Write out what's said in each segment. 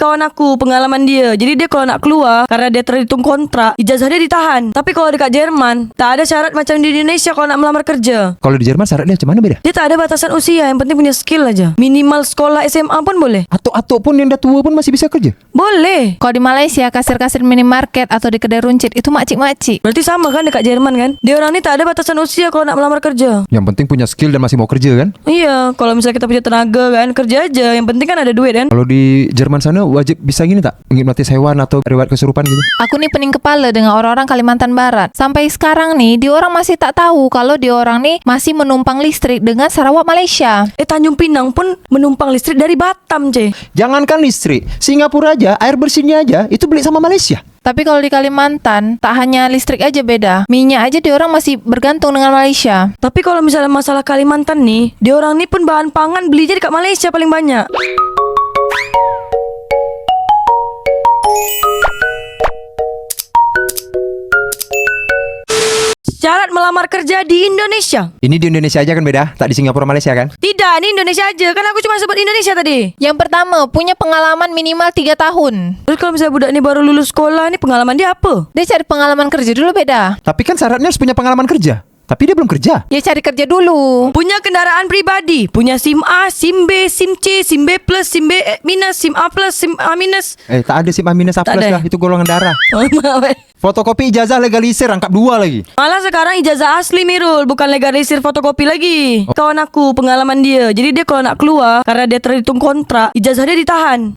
kawan aku pengalaman dia. Jadi dia kalau nak keluar, karena dia terhitung kontrak, ijazah dia ditahan. Tapi kalau dekat Jerman, tak ada syarat macam di Indonesia kalau nak melamar kerja. Kalau di Jerman syarat dia macam mana beda? Dia tak ada batasan usia, yang penting punya skill aja. Minimal sekolah SMA pun boleh. Atuk-atuk pun yang dah tua pun masih bisa kerja. Boleh. Kalau di Malaysia, kasir-kasir minimarket atau di kedai runcit itu makcik-makcik. Berarti sama kan dekat Jerman kan? Dia orang ni tak ada batasan usia kalau nak melamar kerja. Yang penting punya skill dan masih mau kerja kan? Iya, kalau misalnya kita punya tenaga kan, kerja aja. Yang penting kan ada duit kan? Kalau di Jerman sana wajib bisa gini tak? Menghipnotis hewan atau riwayat kesurupan gitu? Aku nih pening kepala dengan orang-orang Kalimantan Barat. Sampai sekarang nih, diorang masih tak tahu kalau diorang nih masih menumpang listrik dengan Sarawak Malaysia. Tanjung Pinang pun menumpang listrik dari Batam, Ce. Jangankan listrik, Singapura aja, air bersihnya aja, itu beli sama Malaysia. Tapi kalau di Kalimantan, tak hanya listrik aja beda. Minyak aja diorang masih bergantung dengan Malaysia. Tapi kalau misalnya masalah Kalimantan nih, dia orang nih pun bahan pangan belinya dekat Malaysia paling banyak. Syarat melamar kerja di Indonesia. Ini di Indonesia aja kan beda, tak di Singapura Malaysia kan? Tidak, ini Indonesia aja. Kan aku cuma sebut Indonesia tadi. Yang pertama, punya pengalaman minimal 3 tahun. Terus kalau misalnya budak ni baru lulus sekolah, ni pengalaman dia apa? Dia cari pengalaman kerja dulu beda. Tapi kan syaratnya harus punya pengalaman kerja. Tapi dia belum kerja. Dia cari kerja dulu. Punya kendaraan pribadi. Punya SIM A, SIM B, SIM C, SIM B plus, SIM B minus, SIM A plus, SIM A minus. Tak ada SIM A minus A Tak plus ada. lah, itu golongan darah. Oh, maaf. Fotokopi ijazah legalisir rangkap 2 lagi. Malah sekarang ijazah asli Mirul, bukan legalisir fotokopi lagi. Kawan aku pengalaman dia. Jadi dia kalau nak keluar, karena dia terhitung kontrak, ijazah dia ditahan.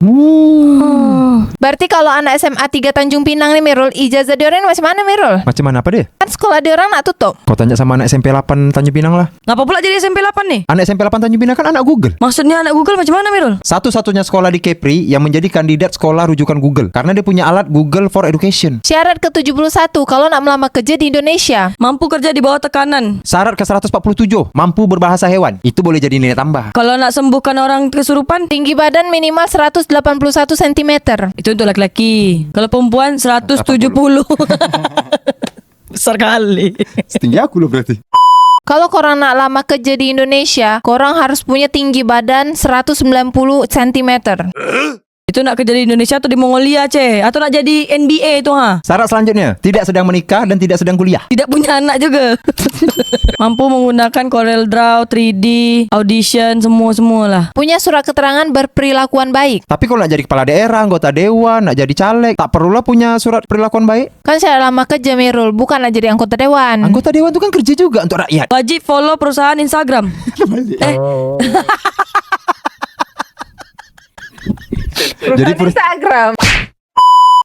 Berarti kalau anak SMA 3 Tanjung Pinang nih Mirul, ijazah diorang macam mana Mirul? Macam mana apa dia? Kan sekolah diorang nak tutup. Kau tanya sama anak SMP 8 Tanjung Pinang lah. Ngapa pula jadi SMP 8 nih? Anak SMP 8 Tanjung Pinang kan anak Google. Maksudnya anak Google macam mana Mirul? Satu-satunya sekolah di Kepri yang menjadi kandidat sekolah rujukan Google. Karena dia punya alat Google for Education. Syarat ke-71 kalau nak melamar kerja di Indonesia. Mampu kerja di bawah tekanan. Syarat ke-147, mampu berbahasa hewan. Itu boleh jadi nilai tambah. Kalau nak sembuhkan orang kesurupan, Tinggi badan minimal 181 cm. itu untuk laki-laki. Kalau perempuan 170. Besar kali. Setinggi aku loh berarti. Kalau korang nak lama kerja di Indonesia, korang harus punya tinggi badan 190 cm. Itu nak kerja di Indonesia atau di Mongolia, Ce? Atau nak jadi NBA tu, ha? Syarat selanjutnya, tidak sedang menikah dan tidak sedang kuliah. Tidak punya anak juga. Mampu menggunakan Corel Draw, 3D, Audition, semua-semualah. Punya surat keterangan berperilakuan baik. Tapi kalau nak jadi kepala daerah, anggota dewan, nak jadi caleg, tak perlulah punya surat perilakuan baik. Kan syarat lama kerja Mirul, bukan nak jadi anggota dewan. Anggota dewan itu kan kerja juga untuk rakyat. Wajib follow perusahaan Instagram. Jadi Instagram.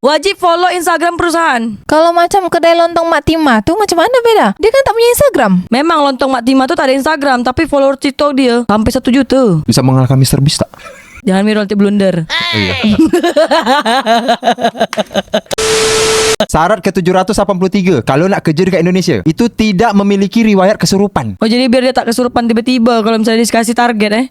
Wajib follow Instagram perusahaan. Kalau macam kedai lontong Mak Tima tu macam mana beda? Dia kan tak punya Instagram. Memang lontong Mak Tima tu tak ada Instagram, tapi follower TikTok dia sampai 1 juta. bisa mengalahkan Mr. Beast tak? Jangan Mirul nanti blunder. Syarat ke-783, kalau nak kerja dekat Indonesia, itu tidak memiliki riwayat kesurupan. Oh, jadi biar dia tak kesurupan tiba-tiba kalau misalnya dia kasih target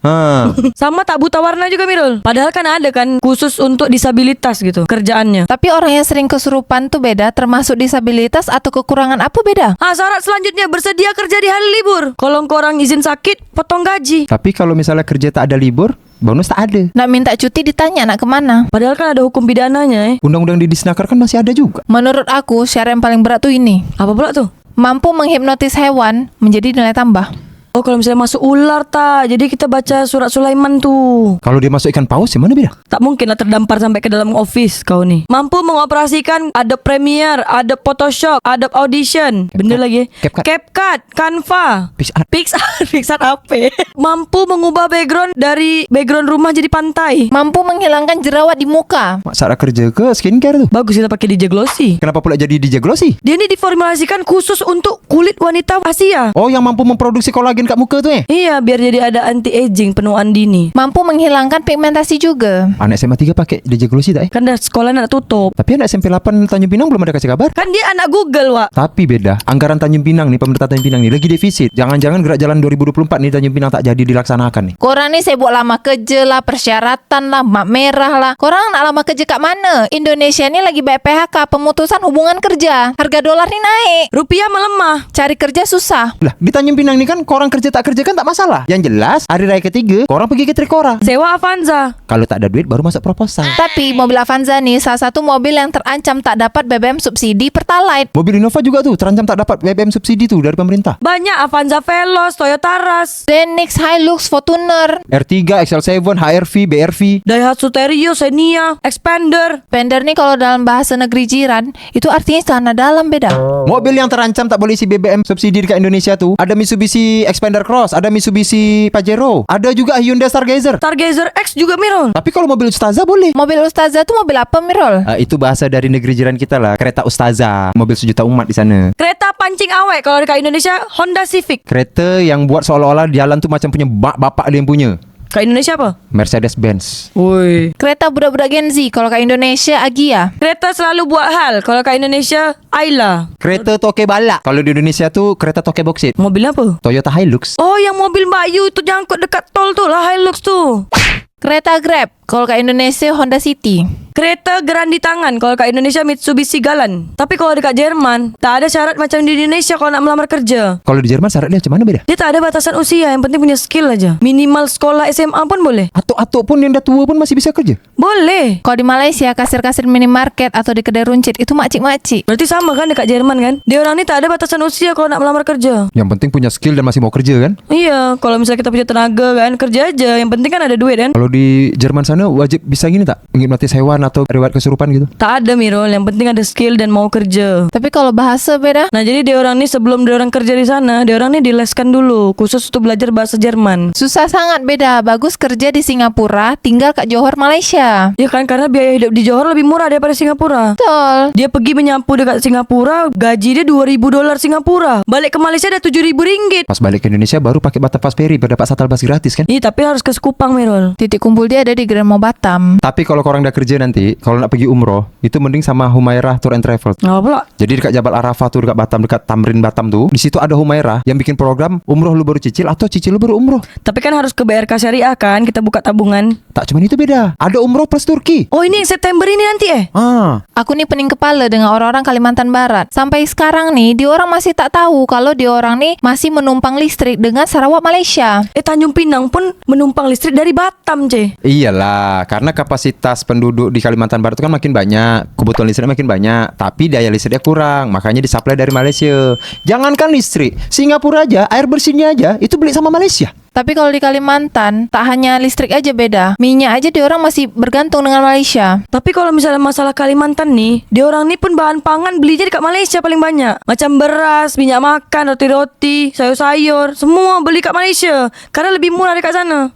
Sama tak buta warna juga Mirul. Padahal kan ada kan khusus untuk disabilitas gitu kerjaannya. Tapi orang yang sering kesurupan tu beda, termasuk disabilitas atau kekurangan apa beda? Syarat selanjutnya bersedia kerja di hari libur. Kalau korang izin sakit, potong gaji. Tapi kalau misalnya kerja tak ada libur, bonus tak ada. Nak minta cuti ditanya nak kemana? Padahal kan ada hukum pidananya Undang-undang di Disnaker kan masih ada juga. Menurut aku, syarat yang paling berat tu ini. Apa pula tuh? Mampu menghipnotis hewan menjadi nilai tambah. Oh, kalau misalnya masuk ular tak, jadi kita baca surat Sulaiman tuh. Kalau dia masuk ikan paus, yang mana beda? Tak mungkin lah terdampar sampai ke dalam office kau ni. Mampu mengoperasikan Adobe Premiere, Adobe Photoshop, Adobe Audition. Benda lagi. CapCut, Canva, PixArt apa? Mampu mengubah background dari background rumah jadi pantai. Mampu menghilangkan jerawat di muka. Mak syarat kerja ke skincare tu? Bagus kita pakai DJ Glossy. Kenapa pula jadi DJ Glossy? Dia ni diformulasikan khusus untuk kulit wanita Asia. Oh, yang mampu memproduksi kolagen kat muka tu Iya, biar jadi ada anti-aging, penuaan dini. Mampu menghilangkan pigmentasi juga. Anak SMA 3 pakai DJ Glossy tak Kan dah sekolah nak tutup. Tapi anak SMP 8 Tanjung Pinang belum ada kasih kabar. Kan dia anak Google, Wak. Tapi beda, anggaran Tanjung Pinang nih, pemerintah Tanjung Pinang nih lagi defisit. Jangan-jangan gerak jalan 2024 nih Tanjung Pinang tak jadi dilaksanakan nih. Korang ni sibuk lama kerja lah, persyaratan lah, mak merah lah. Korang nak lama kerja kat mana? Indonesia ni lagi baik PHK, pemutusan hubungan kerja. Harga dolar ni naik. Rupiah melemah. Cari kerja susah. Lah, di Tanjung Pinang nih kan korang tak kerja kan tak masalah. Yang jelas hari raya ketiga korang pergi ke Trikora. Sewa Avanza. Kalau tak ada duit baru masuk proposal. Tapi mobil Avanza nih salah satu mobil yang terancam tak dapat BBM subsidi Pertalite. Mobil Innova juga tuh terancam tak dapat BBM subsidi tuh dari pemerintah. Banyak Avanza Veloz, Toyota Rush, Zenix, Hilux, Fortuner. R3, XL7, HRV, BRV. Daihatsu Terios, Xenia, Expander. Spender nih kalau dalam bahasa negeri jiran itu artinya celana dalam beda. Mobil yang terancam tak boleh isi BBM subsidi dekat Indonesia tuh ada Mitsubishi Expander Cross, ada Mitsubishi Pajero, ada juga Hyundai Stargazer. Stargazer X juga Mirul. Tapi kalau mobil Ustazah boleh. Mobil Ustazah tuh mobil apa Mirol? Itu bahasa dari negeri jiran kita lah. Kereta Ustazah, mobil sejuta umat di sana. Kereta pancing awet kalau dekat Indonesia Honda Civic. Kereta yang buat seolah-olah jalan tuh macam punya bapak dia yang punya. Kat Indonesia apa? Mercedes Benz. Woi. Kereta budak-budak Gen Z kalau kat Indonesia Agia. Kereta selalu buat hal kalau kat Indonesia Ayla. Kereta toke balak. Kalau di Indonesia tuh kereta toke boksit. Mobil apa? Toyota Hilux. Oh, yang mobil Mbak Yu tu jangkut dekat tol tu lah Hilux tu. Kereta Grab kalau kat Indonesia Honda City. Kereta geran di tangan kalau kat Indonesia Mitsubishi Galant. Tapi kalau dekat Jerman tak ada syarat macam di Indonesia kalau nak melamar kerja. Kalau di Jerman syaratnya macam mana beda? Dia tak ada batasan usia, yang penting punya skill aja. Minimal sekolah SMA pun boleh. Atuk-atuk pun yang dah tua pun masih bisa kerja. Boleh. Kalau di Malaysia kasir-kasir minimarket atau di kedai runcit itu makcik-makcik. Berarti sama kan dekat Jerman kan? Dia orang ni tak ada batasan usia kalau nak melamar kerja. Yang penting punya skill dan masih mau kerja kan? Iya, kalau misalnya kita punya tenaga kan, kerja aja. Yang penting kan ada duit kan? Kalau di Jerman sana wajib bisa gini tak? Mengikmati hewan atau riwayat kesurupan gitu? Tak ada Mirul, yang penting ada skill dan mau kerja. Tapi kalau bahasa beda. Nah jadi dia orang ni sebelum dia orang kerja di sana, dia orang ni dileskan dulu khusus untuk belajar bahasa Jerman. Susah sangat beda. Bagus kerja di Singapura, tinggal kat Johor, Malaysia. Ya kan, karena biaya hidup di Johor lebih murah daripada Singapura. Betul. Dia pergi menyapu dekat Singapura, gaji dia $2,000 Singapura. Balik ke Malaysia dah RM7,000. Pas balik ke Indonesia baru pakai Batam Fast Ferry biar dapat shuttle bus gratis kan? Iya, tapi harus ke Sekupang Mirul. Titik kumpul dia ada di Grand Mall Batam. Tapi kalau korang dah kerja nanti, kalau nak pergi umroh, itu mending sama Humairah Tour and Travel. Apa pula? Jadi dekat Jabal Arafah tuh, dekat Batam, dekat Tamrin Batam tuh, di situ ada Humairah yang bikin program umroh lu baru cicil atau cicil lu baru umroh. Tapi kan harus ke BRK Syariah kan, kita buka tabungan. Tak cuma itu, beda. Ada umroh plus Turki. Oh ini September ini nanti Aku nih pening kepala dengan orang-orang Kalimantan Barat. Sampai sekarang nih, diorang masih tak tahu kalau diorang nih masih menumpang listrik dengan Sarawak Malaysia. Tanjung Pinang pun menumpang listrik dari Batam, Iyalah, karena kapasitas penduduk di Kalimantan Barat itu kan makin banyak, kebutuhan listrik makin banyak, tapi daya listriknya kurang, makanya disuplai dari Malaysia. Jangankan listrik, Singapura aja, air bersihnya aja itu beli sama Malaysia. Tapi kalau di Kalimantan, tak hanya listrik aja beda. Minyak aja diorang masih bergantung dengan Malaysia. Tapi kalau misalnya masalah Kalimantan nih, dia orang nih pun bahan pangan belinya dekat Malaysia paling banyak. Macam beras, minyak makan, roti-roti, sayur-sayur, semua beli kat Malaysia. Karena lebih murah dekat sana.